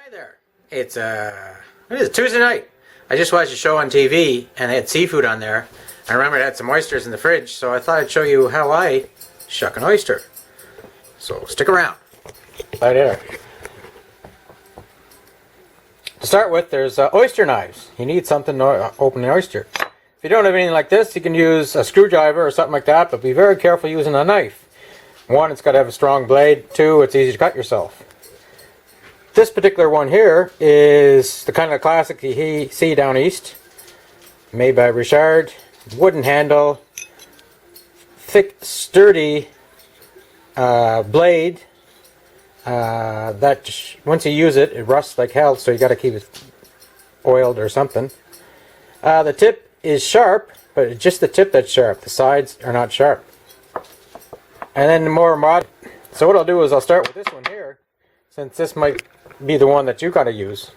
Hi there. It is Tuesday night. I just watched a show on TV and they had seafood on there. I remembered I had some oysters in the fridge, so I thought I'd show you how I shuck an oyster. So stick around. Right there. To start with, there's oyster knives. You need something to open an oyster. If you don't have anything like this, you can use a screwdriver or something like that, but be very careful using a knife. One, it's got to have a strong blade. Two, it's easy to cut yourself. This particular one here is the kind of classic you see down east, made by Richard. Wooden handle, thick, sturdy blade. That once you use it, it rusts like hell, so you got to keep it oiled or something. The tip is sharp, but it's just the tip that's sharp. The sides are not sharp. And then the more modern. So what I'll do is I'll start with this one here, since this might be the one that you gotta use.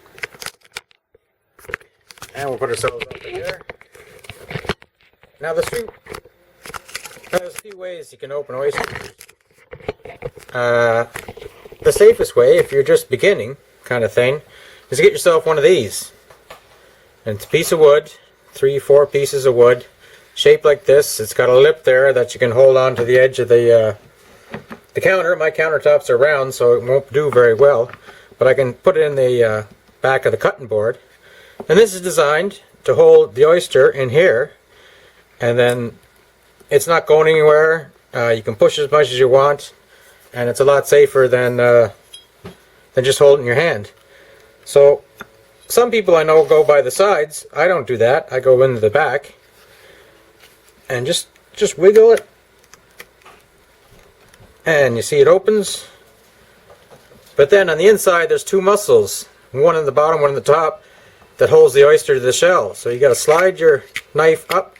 And we'll put ourselves up in here. Now there's a few ways you can open oysters. The safest way, if you're just beginning kind of thing, is to get yourself one of these. And it's a piece of wood, 3-4 pieces of wood, shaped like this. It's got a lip there that you can hold on to the edge of the counter. My countertops are round, so it won't do very well. But I can put it in the back of the cutting board. And this is designed to hold the oyster in here. And then it's not going anywhere. You can push as much as you want. And it's a lot safer than just holding your hand. So some people I know go by the sides. I don't do that. I go into the back. And just wiggle it. And you see it opens. But then on the inside there's two muscles, one on the bottom, one on the top, that holds the oyster to the shell. So you got to slide your knife up,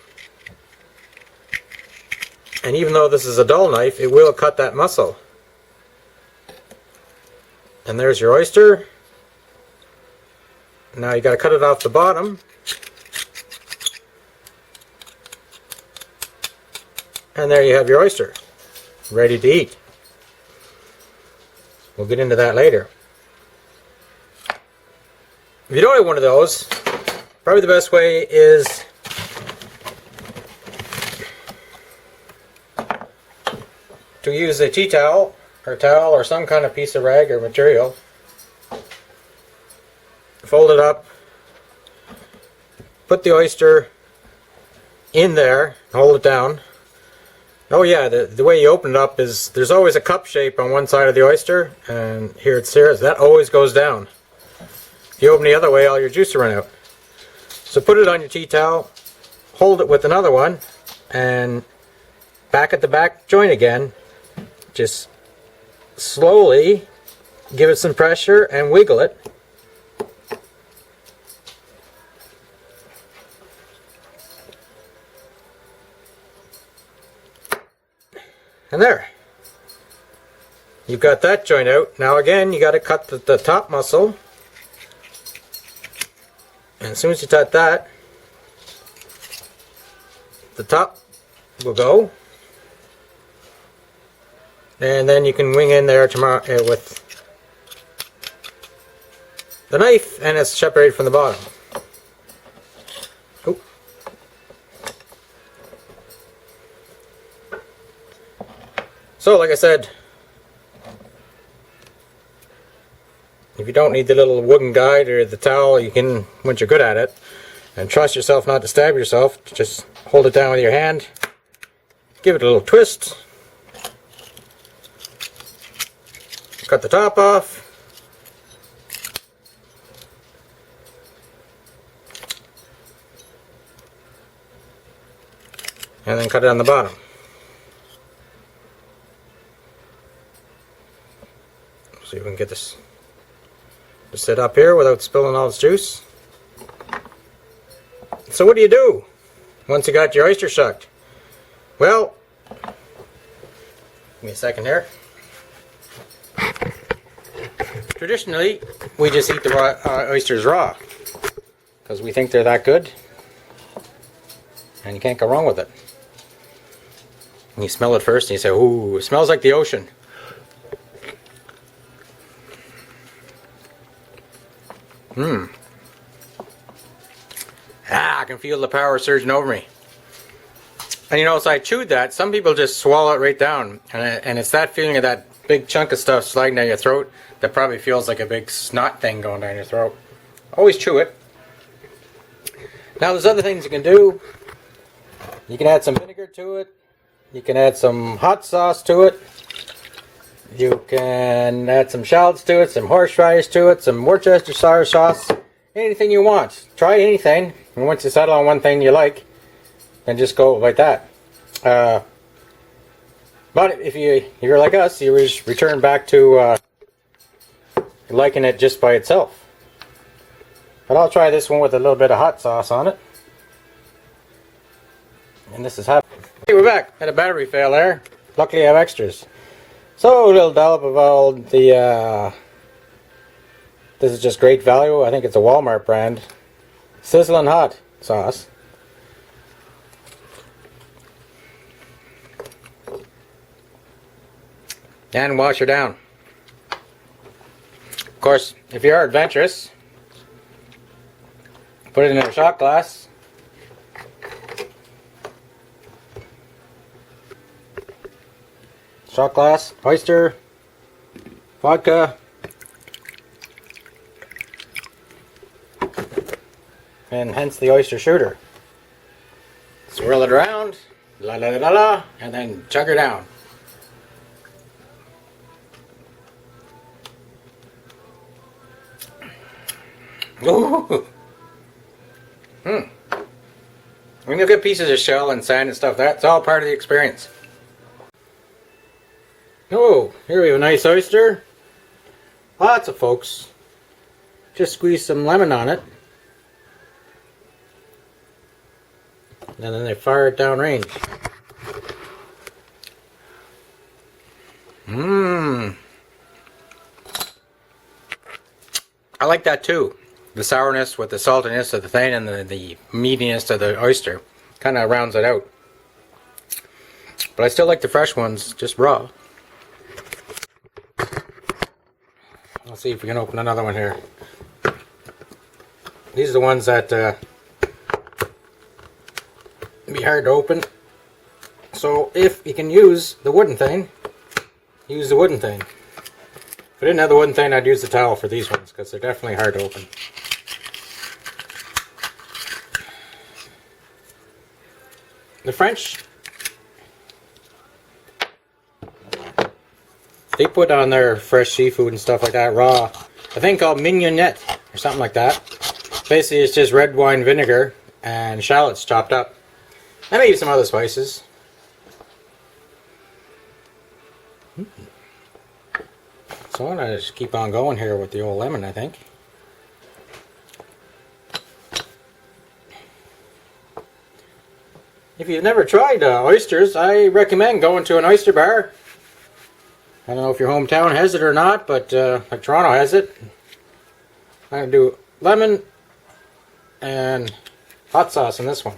and even though this is a dull knife, it will cut that muscle. And there's your oyster. Now you got to cut it off the bottom. And there you have your oyster, ready to eat. We'll get into that later. If you don't have one of those, probably the best way is to use a tea towel or some kind of piece of rag or material. Fold it up, put the oyster in there, hold it down. Oh yeah, the way you open it up is there's always a cup shape on one side of the oyster, and here it's here. That always goes down. If you open the other way, all your juice will run out. So put it on your tea towel, hold it with another one, and back at the back joint again. Just slowly give it some pressure and wiggle it. And there, you've got that joint out. Now again, you got to cut the top muscle, and as soon as you cut that, the top will go, and then you can wing in there tomorrow with the knife, and it's separated from the bottom. Oop. So, like I said, if you don't need the little wooden guide or the towel, you can, once you're good at it, and trust yourself not to stab yourself, just hold it down with your hand, give it a little twist, cut the top off, and then cut it on the bottom. See if we can get this to sit up here without spilling all its juice. So what do you do once you got your oyster shucked? Well, give me a second here. Traditionally, we just eat the oysters raw because we think they're that good, and you can't go wrong with it. And you smell it first and you say, ooh, it smells like the ocean. Mmm. Ah, I can feel the power surging over me. And you know, as I chewed that, some people just swallow it right down. And it's that feeling of that big chunk of stuff sliding down your throat that probably feels like a big snot thing going down your throat. Always chew it. Now there's other things you can do. You can add some vinegar to it. You can add some hot sauce to it. You can add some shallots to it, some horseradish to it, some Worcestershire sauce. Anything you want. Try anything. And once you settle on one thing you like, then just go like that. But if you're like us, you return back to liking it just by itself. But I'll try this one with a little bit of hot sauce on it. And this is happening. Okay, we're back. Had a battery fail there. Luckily I have extras. So a little dollop of all the this is just great value. I think it's a Walmart brand. Sizzling hot sauce. And wash her down. Of course, if you are adventurous, put it in a shot glass. Shot glass, oyster, vodka, and hence the oyster shooter. Swirl it around, la la la la la, and then chug her down. Ooh. When you get pieces of shell and sand and stuff, that's all part of the experience. Oh, here we have a nice oyster. Lots of folks just squeeze some lemon on it, and then they fire it downrange. Mmm. I like that too. The sourness with the saltiness of the thing and the meatiness of the oyster kind of rounds it out. But I still like the fresh ones, just raw. Let's see if we can open another one here. These are the ones that be hard to open. So if you can use the wooden thing, use the wooden thing. If I didn't have the wooden thing, I'd use the towel for these ones because they're definitely hard to open. The French, they put on their fresh seafood and stuff like that raw. A thing called mignonette or something like that. Basically, it's just red wine vinegar and shallots chopped up. And maybe some other spices. So I'm going to just keep on going here with the old lemon, I think. If you've never tried oysters, I recommend going to an oyster bar. I don't know if your hometown has it or not, but like Toronto has it. I'm going to do lemon and hot sauce in this one.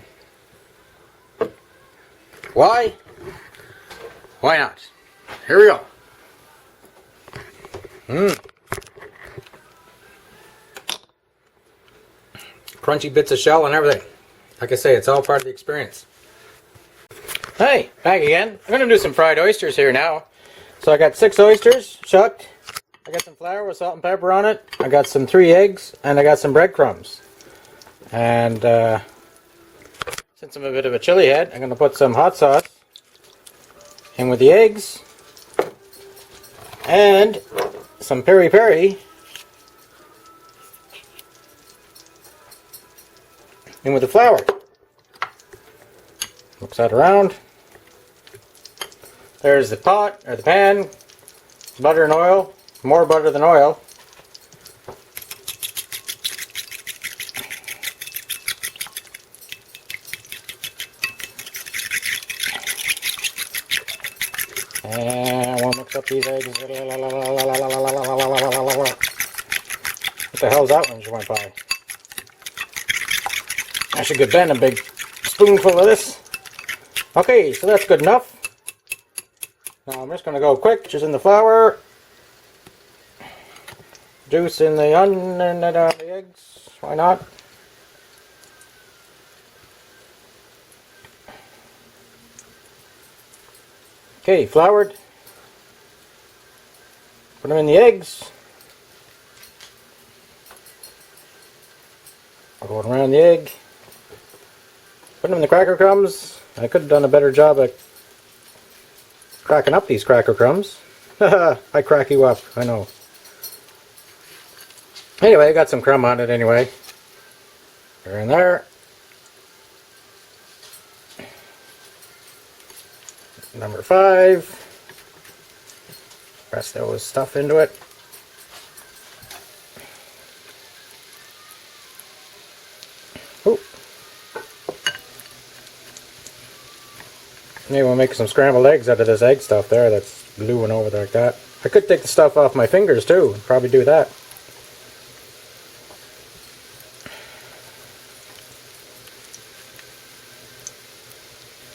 Why? Why not? Here we go. Crunchy bits of shell and everything. Like I say, it's all part of the experience. Hey, back again. I'm going to do some fried oysters here now. So I got 6 oysters shucked. I got some flour with salt and pepper on it. I got some 3 eggs, and I got some breadcrumbs. And since I'm a bit of a chili head, I'm going to put some hot sauce in with the eggs and some peri-peri in with the flour. Mix that around. There's the pot, or the pan, butter and oil, more butter than oil. And we'll mix up these eggs. What the hell is that one just went by? I should get Ben a big spoonful of this. Okay, so that's good enough. Now I'm just going to go quick, just in the flour. juice in the onion and the eggs. Why not? Okay, floured. Put them in the eggs. I'll go around the egg. Put them in the cracker crumbs. I could have done a better job at cracking up these cracker crumbs. I crack you up, I know. Anyway, I got some crumb on it anyway. They're in there. Number 5. Press those stuff into it. Ooh. Maybe we'll make some scrambled eggs out of this egg stuff there that's gluing over there like that. I could take the stuff off my fingers too. Probably do that.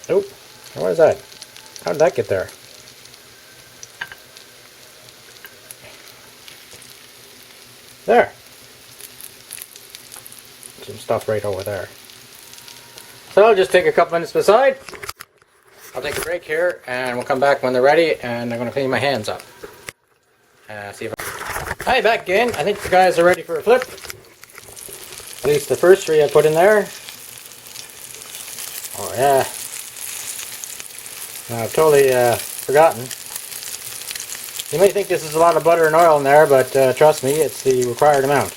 Oop. What is that? How did that get there? There. Some stuff right over there. So I'll just take a couple minutes beside. I'll take a break here and we'll come back when they're ready, and I'm going to clean my hands up. See if Hi, back again. I think the guys are ready for a flip. At least the first 3 I put in there. Oh yeah. I've totally forgotten. You may think this is a lot of butter and oil in there, but trust me, it's the required amount.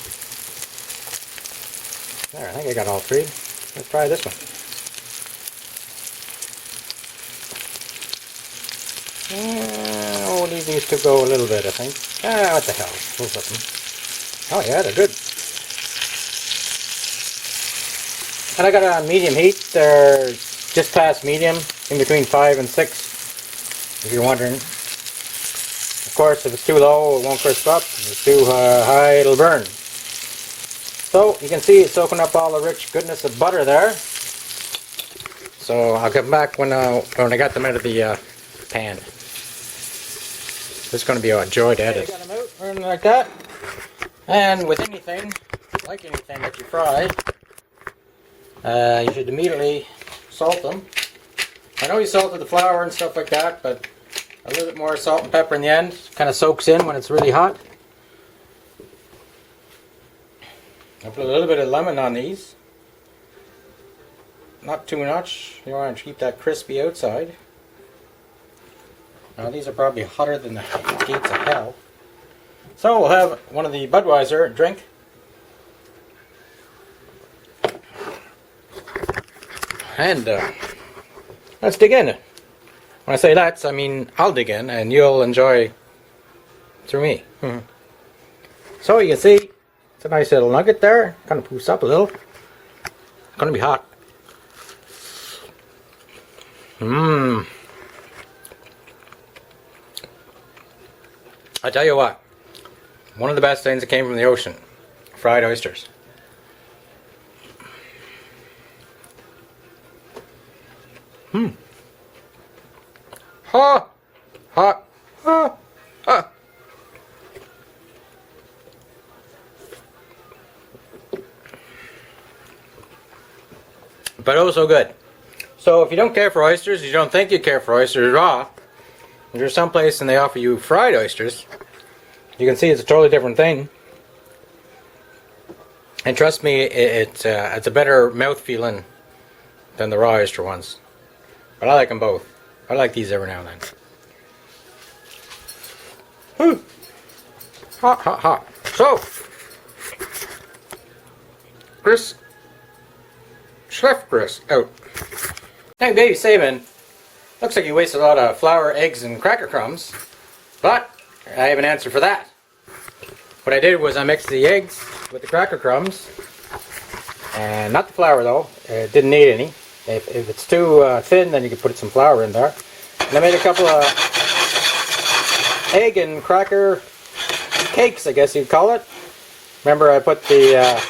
There, I think I got all 3. Let's try this one. We'll leave these to go a little bit, I think. What the hell? We'll flip them. Oh yeah, they're good. And I got it on medium heat. They're just past medium, in between 5 and 6, if you're wondering. Of course, if it's too low, it won't crisp up. If it's too high, it'll burn. So, you can see it's soaking up all the rich goodness of butter there. So, I'll come back when I got them out of the pan. This is going to be a joy to edit. Got them out, running like that. And with anything, like anything that you fry, you should immediately salt them. I know you salted the flour and stuff like that, but a little bit more salt and pepper in the end. Kind of soaks in when it's really hot. I'll put a little bit of lemon on these. Not too much. You want to keep that crispy outside. Now these are probably hotter than the gates of hell. So we'll have one of the Budweiser drink. And let's dig in. When I say let's, I mean I'll dig in and you'll enjoy through me. So you can see, it's a nice little nugget there. Kind of poofs up a little. It's going to be hot. I tell you what, one of the best things that came from the ocean, fried oysters. Ha! Ha! Ha! Ha! But oh so good. So if you don't care for oysters, you don't think you care for oysters raw, if you're someplace and they offer you fried oysters, you can see it's a totally different thing. And trust me, it's a better mouth feeling than the raw oyster ones. But I like them both. I like these every now and then. Hot, hot, hot. So, Chef Chris out. Hey, baby Sabin. Looks like you wasted a lot of flour, eggs, and cracker crumbs. But I have an answer for that. What I did was I mixed the eggs with the cracker crumbs. And not the flour though. It didn't need any. If it's too thin, then you can put some flour in there. And I made a couple of egg and cracker cakes, I guess you'd call it. Remember, I put the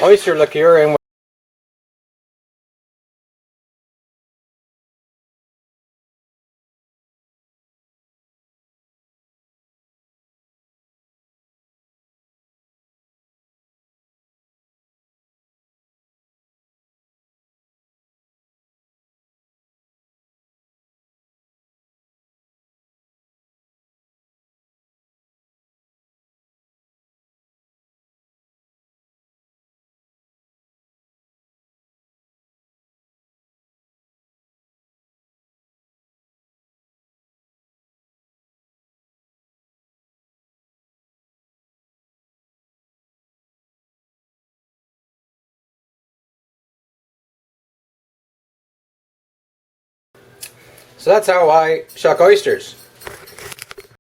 oyster liqueur in So that's how I shuck oysters.